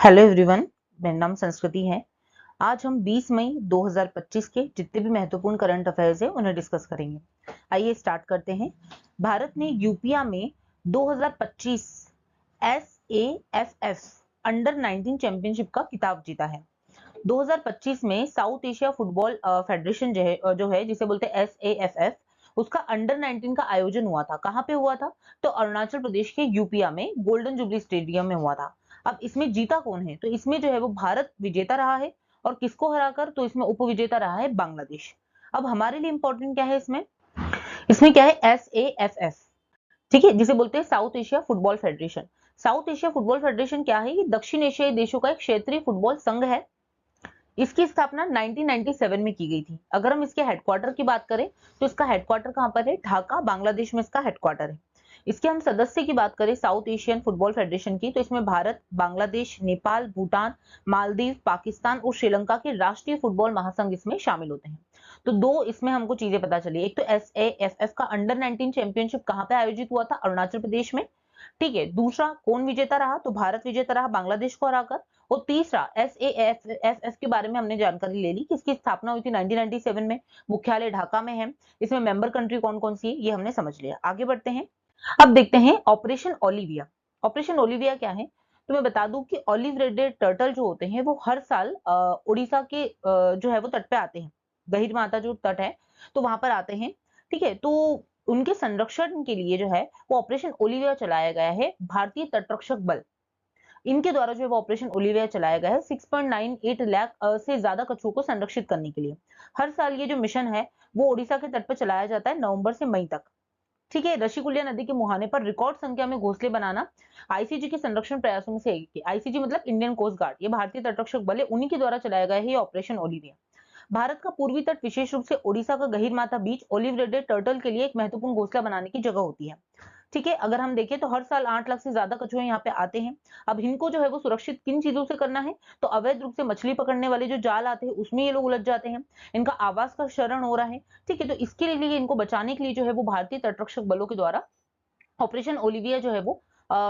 Hello everyone, मेरा नाम संस्कृति है। आज हम 20 मई 2025 के जितने भी महत्वपूर्ण करंट अफेयर्स हैं उन्हें डिस्कस करेंगे। आइए स्टार्ट करते हैं। भारत ने यूपिया में 2025 SAFF अंडर 19 चैंपियनशिप का खिताब जीता है। 2025 में साउथ एशिया फुटबॉल फेडरेशन जो है जिसे बोलते हैं SAFF, उसका अंडर 19 का आयोजन हुआ था। कहाँ पे हुआ था? तो अरुणाचल प्रदेश के यूपिया में गोल्डन जुबली स्टेडियम में हुआ था। अब इसमें जीता कौन है? तो इसमें जो है वो भारत विजेता रहा है। और किसको हराकर? तो इसमें उपविजेता रहा है बांग्लादेश। अब हमारे लिए इंपॉर्टेंट क्या है इसमें? इसमें क्या है? SAFF, ठीक है, जिसे बोलते हैं south Asia football federation. South Asia football federation क्या है? ये दक्षिण एशियाई देशों का एक क्षेत्रीय फुटबॉल संघ है। इसकी स्थापना 1997 में की गई थी। अगर हम इसके हेडक्वार्टर की बात करें तो इसका हेडक्वार्टर कहां पर है? ढाका, बांग्लादेश में इसका हेडक्वार्टर है। इसके हम सदस्य की बात करें साउथ एशियन फुटबॉल फेडरेशन की, तो इसमें भारत, बांग्लादेश, नेपाल, भूटान, मालदीव, पाकिस्तान और श्रीलंका के राष्ट्रीय फुटबॉल महासंघ इसमें शामिल होते हैं। तो दो इसमें हमको चीजें पता चली। एक तो SAFF का अंडर 19 चैंपियनशिप कहां पे आयोजित हुआ था? अरुणाचल प्रदेश में। ठीक है, दूसरा कौन विजेता रहा? तो भारत विजेता रहा बांग्लादेश को हराकर। और तीसरा SAFF के बारे में हमने जानकारी ले ली कि इसकी स्थापना हुई थी 1997 में, मुख्यालय ढाका में है। इसमें मेंबर कंट्री कौन कौन सी है ये हमने समझ लिया। आगे बढ़ते हैं। अब देखते हैं ऑपरेशन ओलिविया। ऑपरेशन ओलिविया क्या है? तो मैं बता दूं कि ऑलिव रेडेड टर्टल जो होते हैं वो हर साल उड़ीसा के जो है वो तट पे आते हैं। गहीर माता जो तट है तो वहां पर आते हैं। ठीक है, तो उनके संरक्षण के लिए जो है वो ऑपरेशन ओलिविया चलाया गया है। भारतीय तटरक्षक बल इनके द्वारा जो है वो ऑपरेशन ओलिविया चलाया गया है 6.98 लाख से ज्यादा कछुओं को संरक्षित करने के लिए। हर साल ये जो मिशन है वो ओडिशा के तट पर चलाया जाता है नवंबर से मई तक। ठीक है, ऋषिकुल्या नदी के मुहाने पर रिकॉर्ड संख्या में घोंसले बनाना आईसीजी के संरक्षण प्रयासों में से एक है। आईसीजी मतलब इंडियन कोस्ट गार्ड, ये भारतीय तटरक्षक बल है, उन्हीं के द्वारा चलाया गया है ये ऑपरेशन ओलिविया। भारत का पूर्वी तट विशेष रूप से ओडिशा का गहीर माथा बीच ओलिव रेडेड टर्टल के लिए एक महत्वपूर्ण घोंसला बनाने की जगह होती है। ठीक है, अगर हम देखें तो हर साल 8 लाख से ज्यादा कछुए यहाँ पे आते हैं। अब इनको जो है वो सुरक्षित किन चीजों से करना है? तो अवैध रूप से मछली पकड़ने वाले जो जाल आते हैं उसमें ये लोग उलझ जाते हैं। इनका आवास का शरण हो रहा है। ठीक है, तो इसके लिए इनको बचाने के लिए जो है वो भारतीय तटरक्षक बलों के द्वारा ऑपरेशन ओलिविया जो है वो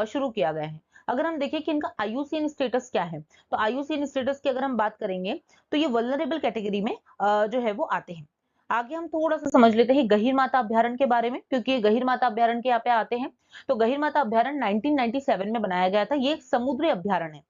शुरू किया गया है। अगर हम देखें कि इनका आईयूसीएन स्टेटस क्या है, तो आईयूसीएन स्टेटस की अगर हम बात करेंगे तो ये वल्नरेबल कैटेगरी में जो है वो आते हैं। आगे हम थोड़ा सा समझ लेते हैं गहीर माता अभ्यारण्य के बारे में, क्योंकि ये गहीर माता अभ्यारण्य के यहाँ पे आते हैं। तो गहीर माता अभ्यारण्य 1997 में बनाया गया था। ये एक समुद्री अभ्यारण्य है।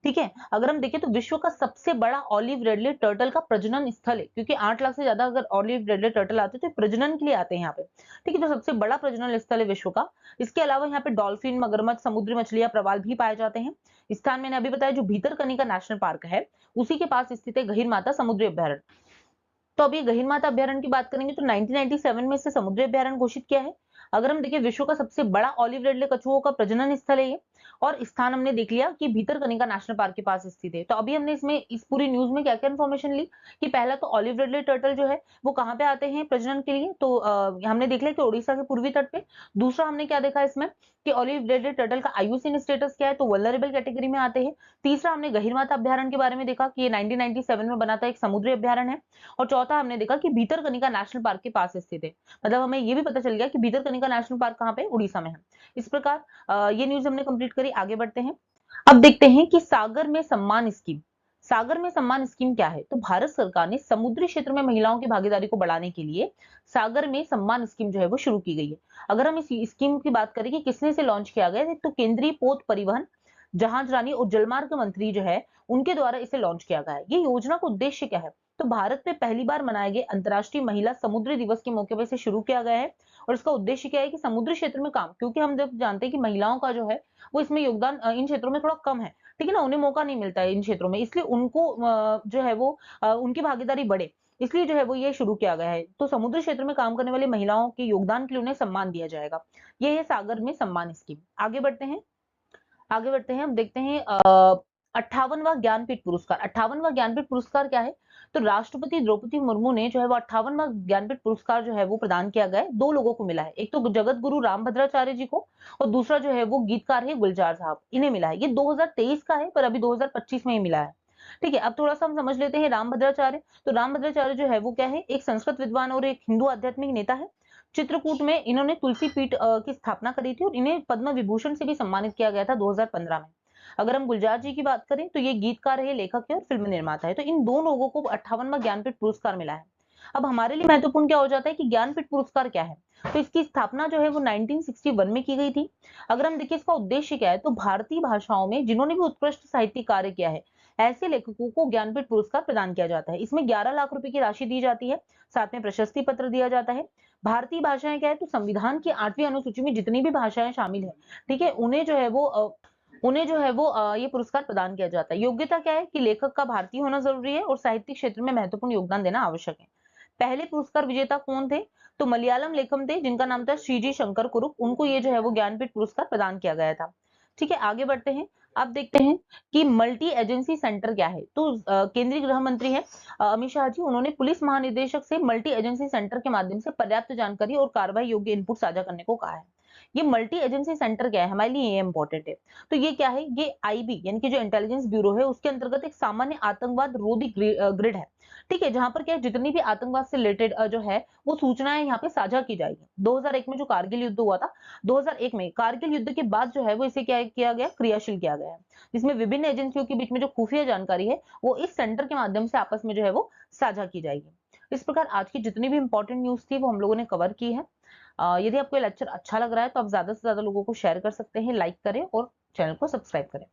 ठीक है, अगर हम देखें तो विश्व का सबसे बड़ा ऑलिव रेडले टर्टल का प्रजनन स्थल है, क्योंकि 8 लाख से ज्यादा अगर ऑलिव रेडले टर्टल आते हैं तो प्रजनन के लिए आते हैं यहाँ पे। ठीक है, तो सबसे बड़ा प्रजनन स्थल है विश्व का। इसके अलावा यहाँ पे डॉल्फिन, मगरमच्छ, समुद्री मछलियां, प्रवाल भी पाए जाते हैं। स्थान मैंने अभी बताया जो भीतरकनिका नेशनल पार्क है उसी के पास स्थित है गहीर माता समुद्री अभ्यारण्य। तो अभी गहीर माता अभ्यारण्य की बात करेंगे तो 1997 में इसे समुद्री अभ्यारण्य घोषित किया है। अगर हम देखिए विश्व का सबसे बड़ा ऑलिव रेडले कछुओं का प्रजनन स्थल है ये। और स्थान हमने देख लिया कि भीतरकनिका नेशनल पार्क के पास स्थित है। तो अभी हमने इसमें इस पूरी न्यूज में क्या क्या इन्फॉर्मेशन ली कि पहला तो ऑलिव रेडले टर्टल जो है वो कहाँ पे आते हैं प्रजनन के लिए? तो हमने देख लिया कि ओडिशा के पूर्वी तट पे। दूसरा हमने क्या देखा इसमें कि ऑलिव रेडले टर्टल का आईयूसीएन स्टेटस क्या है, तो वल्नरेबल कैटेगरी में आते हैं। तीसरा हमने गहीर माता अभ्यारण्य के बारे में देखा कि ये 1997 में बना था, एक समुद्री अभ्यारण्य है। और चौथा हमने देखा कि भीतरकनिका नेशनल पार्क के पास स्थित है। मतलब हमें ये भी पता चल गया कि भीतरकनिका नेशनल पार्क कहाँ पे? उड़ीसा में है। इस प्रकार ये न्यूज हमने कंप्लीट करी। आगे बढ़ते हैं। अब देखते हैं कि सागर में सम्मान स्कीम। सागर में सम्मान स्कीम क्या है? तो भारत सरकार ने समुद्री क्षेत्र में महिलाओं की भागीदारी को बढ़ाने के लिए सागर में सम्मान स्कीम जो है वो शुरू की गई है। अगर हम इस स्कीम की बात करें कि किसने से लॉन्च किया गया है, तो केंद्रीय पोत परिवहन, जहाजरानी और जलमार्ग मंत्री जो है उनके द्वारा इसे लॉन्च किया गया है। ये योजना का उद्देश्य क्या है? तो भारत में पहली बार मनाए गए अंतर्राष्ट्रीय महिला समुद्री दिवस के मौके पर इसे शुरू किया गया है। और इसका उद्देश्य क्या है कि समुद्री क्षेत्र में काम, क्योंकि हम जब जानते हैं कि महिलाओं का जो है वो इसमें योगदान इन क्षेत्रों में थोड़ा कम है। ठीक है ना, उन्हें मौका नहीं मिलता है इन क्षेत्रों में, इसलिए उनको जो है वो उनकी भागीदारी बढ़े, इसलिए जो है वो ये शुरू किया गया है। तो समुद्री क्षेत्र में काम करने वाली महिलाओं के योगदान के लिए उन्हें सम्मान दिया जाएगा। ये है सागर में सम्मान स्कीम। आगे बढ़ते हैं। आगे बढ़ते हैं, हम देखते हैं 58वां ज्ञानपीठ पुरस्कार। 58वां ज्ञानपीठ पुरस्कार क्या है? तो राष्ट्रपति द्रौपदी मुर्मू ने जो है वो 58वां ज्ञानपीठ पुरस्कार जो है वो प्रदान किया गया है। दो लोगों को मिला है, एक तो जगत गुरु रामभद्राचार्य जी को, और दूसरा जो है वो गीतकार है गुलजार साहब, इन्हें मिला है। ये 2023 का है पर अभी 2025 में ही मिला है। ठीक है, अब थोड़ा सा हम समझ लेते हैं रामभद्राचार्य। तो रामभद्राचार्य जो है वो क्या है? एक संस्कृत विद्वान और एक हिंदू आध्यात्मिक नेता है। चित्रकूट में इन्होंने तुलसी पीठ की स्थापना करी थी और इन्हें पद्म विभूषण से भी सम्मानित किया गया था 2015 में। अगर हम गुलजार जी की बात करें तो ये गीतकार है, लेखक है और फिल्म निर्माता है। तो इन दो लोगों को 58वां ज्ञानपीठ पुरस्कार मिला है। अब हमारे लिए महत्वपूर्ण क्या हो जाता है कि ज्ञानपीठ पुरस्कार क्या है। तो इसकी स्थापना जो है वो 1961 में की गई थी। अगर हम देखिए इसका उद्देश्य क्या है, तो भारतीय भाषाओं में जिन्होंने भी उत्कृष्ट साहित्यिक कार्य किया है, ऐसे लेखकों को ज्ञानपीठ पुरस्कार प्रदान किया जाता है। इसमें 11 लाख रुपए की राशि दी जाती है, साथ में प्रशस्ति पत्र दिया जाता है। भारतीय भाषाएं क्या है, तो संविधान की 8वीं अनुसूची में जितनी भी भाषाएं शामिल है, ठीक है, उन्हें जो है वो ये पुरस्कार प्रदान किया जाता है। योग्यता क्या है कि लेखक का भारतीय होना जरूरी है और साहित्यिक क्षेत्र में महत्वपूर्ण योगदान देना आवश्यक है। पहले पुरस्कार विजेता कौन थे, तो मलयालम लेखक थे जिनका नाम था श्रीजी शंकर कुरुप। उनको ये जो है वो ज्ञानपीठ पुरस्कार प्रदान किया गया था। ठीक है, आगे बढ़ते हैं। अब देखते हैं कि मल्टी एजेंसी सेंटर क्या है। तो केंद्रीय गृह मंत्री है अमित शाह जी, उन्होंने पुलिस महानिदेशक से मल्टी एजेंसी सेंटर के माध्यम से पर्याप्त जानकारी और कार्रवाई योग्य इनपुट साझा करने को कहा है। ये मल्टी एजेंसी सेंटर क्या है, हमारे लिए ये इंपॉर्टेंट है। तो ये क्या है, ये आईबी यानी कि जो इंटेलिजेंस ब्यूरो है उसके अंतर्गत एक सामान्य आतंकवाद रोधी ग्रिड है। ठीक है, जहां पर क्या है, जितनी भी आतंकवाद से रिलेटेड जो है वो सूचनाएं यहाँ पे साझा की जाएगी। 2001 में जो कारगिल युद्ध हुआ था, 2001 में कारगिल युद्ध के बाद जो है वो इसे क्या किया गया, क्रियाशील किया गया है, जिसमें विभिन्न एजेंसियों के बीच में जो खुफिया जानकारी है वो इस सेंटर के माध्यम से आपस में जो है वो साझा की जाएगी। इस प्रकार आज की जितनी भी इंपॉर्टेंट न्यूज थी वो हम लोगों ने कवर की है। यदि आपको ये लेक्चर अच्छा लग रहा है तो आप ज्यादा से ज्यादा लोगों को शेयर कर सकते हैं, लाइक करें और चैनल को सब्सक्राइब करें।